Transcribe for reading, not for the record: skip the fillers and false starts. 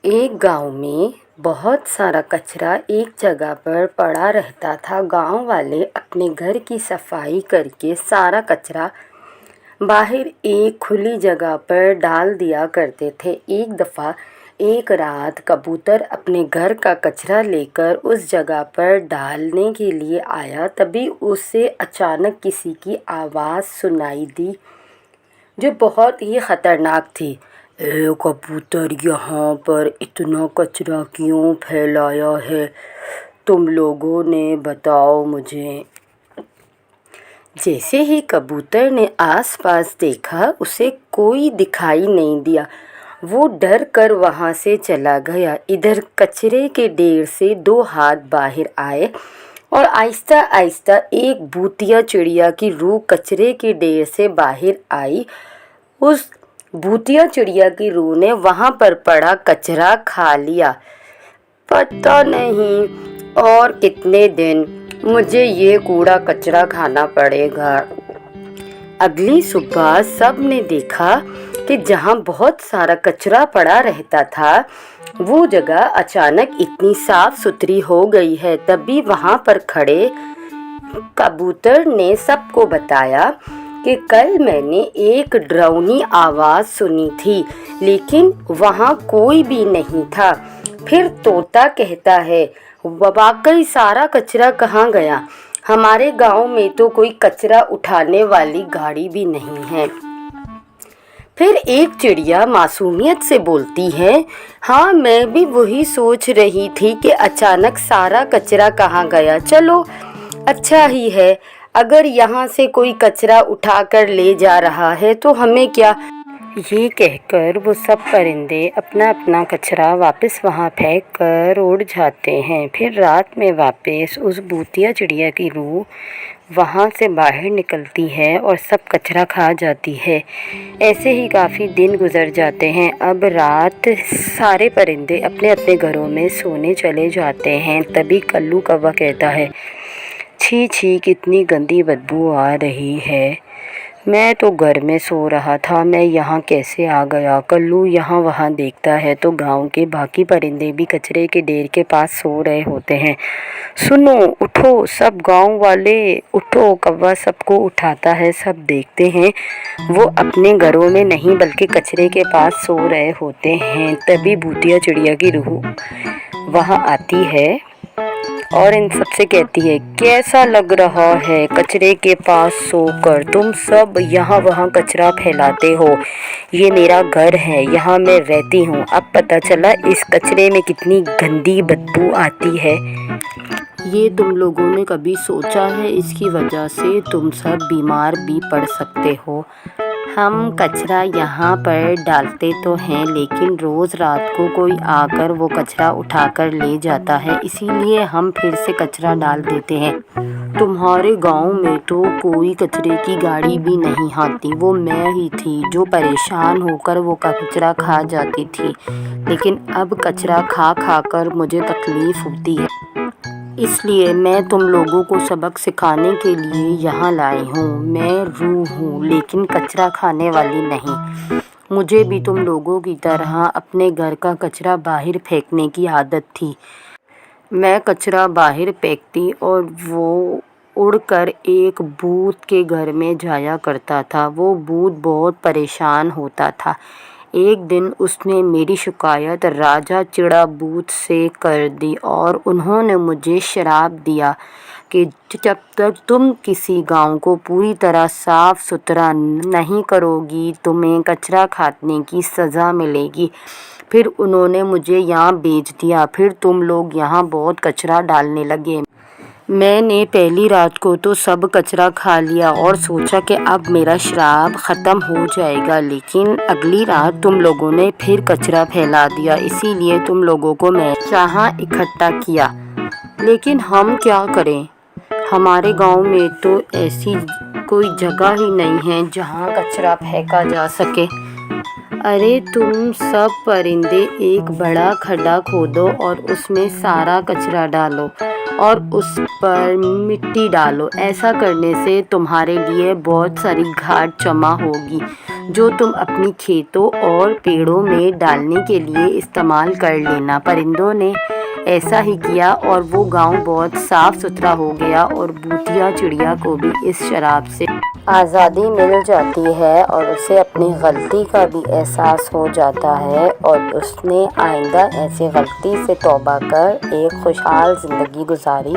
एक गांव में बहुत सारा कचरा एक जगह पर पड़ा रहता था। गांव वाले अपने घर की सफाई करके सारा कचरा बाहर एक खुली जगह पर डाल दिया करते थे। एक दफ़ा एक रात कबूतर अपने घर का कचरा लेकर उस जगह पर डालने के लिए आया। तभी उसे अचानक किसी की आवाज़ सुनाई दी जो बहुत ही ख़तरनाक थी। ए कबूतर, यहाँ पर इतना कचरा क्यों फैलाया है? तुम लोगों ने बताओ मुझे। जैसे ही कबूतर ने आसपास देखा उसे कोई दिखाई नहीं दिया। वो डर कर वहाँ से चला गया। इधर कचरे के ढेर से दो हाथ बाहर आए और आहिस्ता आहिस्ता एक भूतिया चिड़िया की रूह कचरे के ढेर से बाहर आई। उस भूतिया चिड़िया की रूह ने वहाँ पर पड़ा कचरा खा लिया। पता नहीं और कितने दिन मुझे ये कूड़ा कचरा खाना पड़ेगा। अगली सुबह सब ने देखा कि जहाँ बहुत सारा कचरा पड़ा रहता था वो जगह अचानक इतनी साफ सुथरी हो गई है। तभी वहाँ पर खड़े कबूतर ने सबको बताया कि कल मैंने एक डरावनी आवाज़ सुनी थी, लेकिन वहाँ कोई भी नहीं था। फिर तोता कहता है, वाकई सारा कचरा कहाँ गया? हमारे गांव में तो कोई कचरा उठाने वाली गाड़ी भी नहीं है। फिर एक चिड़िया मासूमियत से बोलती है, हाँ मैं भी वही सोच रही थी कि अचानक सारा कचरा कहाँ गया। चलो अच्छा ही है, अगर यहाँ से कोई कचरा उठाकर ले जा रहा है तो हमें क्या। ये कहकर वो सब परिंदे अपना अपना कचरा वापस वहाँ फेंक कर उड़ जाते हैं। फिर रात में वापस उस भूतिया चिड़िया की रूह वहाँ से बाहर निकलती है और सब कचरा खा जाती है। ऐसे ही काफ़ी दिन गुजर जाते हैं। अब रात सारे परिंदे अपने अपने घरों में सोने चले जाते हैं। तभी कल्लू कौवा कहता है, छी छी कितनी गंदी बदबू आ रही है। मैं तो घर में सो रहा था, मैं यहाँ कैसे आ गया? कल्लू यहाँ वहाँ देखता है तो गांव के बाकी परिंदे भी कचरे के ढेर के पास सो रहे होते हैं। सुनो, उठो सब गांव वाले, उठो। कौवा सबको उठाता है। सब देखते हैं वो अपने घरों में नहीं बल्कि कचरे के पास सो रहे होते हैं। तभी भूतिया चिड़िया की रूह वहाँ आती है और इन सबसे कहती है, कैसा लग रहा है कचरे के पास सोकर? तुम सब यहाँ वहाँ कचरा फैलाते हो। ये मेरा घर है, यहाँ मैं रहती हूँ। अब पता चला इस कचरे में कितनी गंदी बदबू आती है। ये तुम लोगों ने कभी सोचा है इसकी वजह से तुम सब बीमार भी पड़ सकते हो? हम कचरा यहाँ पर डालते तो हैं, लेकिन रोज़ रात को कोई आकर वो कचरा उठाकर ले जाता है, इसीलिए हम फिर से कचरा डाल देते हैं। तुम्हारे गांव में तो कोई कचरे की गाड़ी भी नहीं आती। वो मैं ही थी जो परेशान होकर वो कचरा खा जाती थी, लेकिन अब कचरा खा खा कर मुझे तकलीफ़ होती है, इसलिए मैं तुम लोगों को सबक सिखाने के लिए यहाँ लाई हूँ। मैं रूह हूँ, लेकिन कचरा खाने वाली नहीं। मुझे भी तुम लोगों की तरह अपने घर का कचरा बाहर फेंकने की आदत थी। मैं कचरा बाहर फेंकती और वो उड़कर एक भूत के घर में जाया करता था। वो भूत बहुत परेशान होता था। एक दिन उसने मेरी शिकायत राजा चिड़ा भूत से कर दी और उन्होंने मुझे श्राप दिया कि जब तक तुम किसी गांव को पूरी तरह साफ़ सुथरा नहीं करोगी तुम्हें कचरा खाने की सज़ा मिलेगी। फिर उन्होंने मुझे यहाँ भेज दिया। फिर तुम लोग यहाँ बहुत कचरा डालने लगे। मैंने पहली रात को तो सब कचरा खा लिया और सोचा कि अब मेरा श्राप ख़त्म हो जाएगा, लेकिन अगली रात तुम लोगों ने फिर कचरा फैला दिया, इसीलिए तुम लोगों को मैं यहाँ इकट्ठा किया। लेकिन हम क्या करें, हमारे गांव में तो ऐसी कोई जगह ही नहीं है जहाँ कचरा फेंका जा सके। अरे तुम सब परिंदे एक बड़ा खड्डा खोदो और उसमें सारा कचरा डालो और उस पर मिट्टी डालो। ऐसा करने से तुम्हारे लिए बहुत सारी घाट जमा होगी। جو تم اپنی کھیتوں اور پیڑوں میں ڈالنے کے لیے استعمال کر لینا۔ پرندوں نے ایسا ہی کیا اور وہ گاؤں بہت صاف ستھرا ہو گیا اور بوٹیا چڑیا کو بھی اس شراب سے آزادی مل جاتی ہے اور اسے اپنی غلطی کا بھی احساس ہو جاتا ہے اور اس نے آئندہ ایسی غلطی سے توبہ کر ایک خوشحال زندگی گزاری۔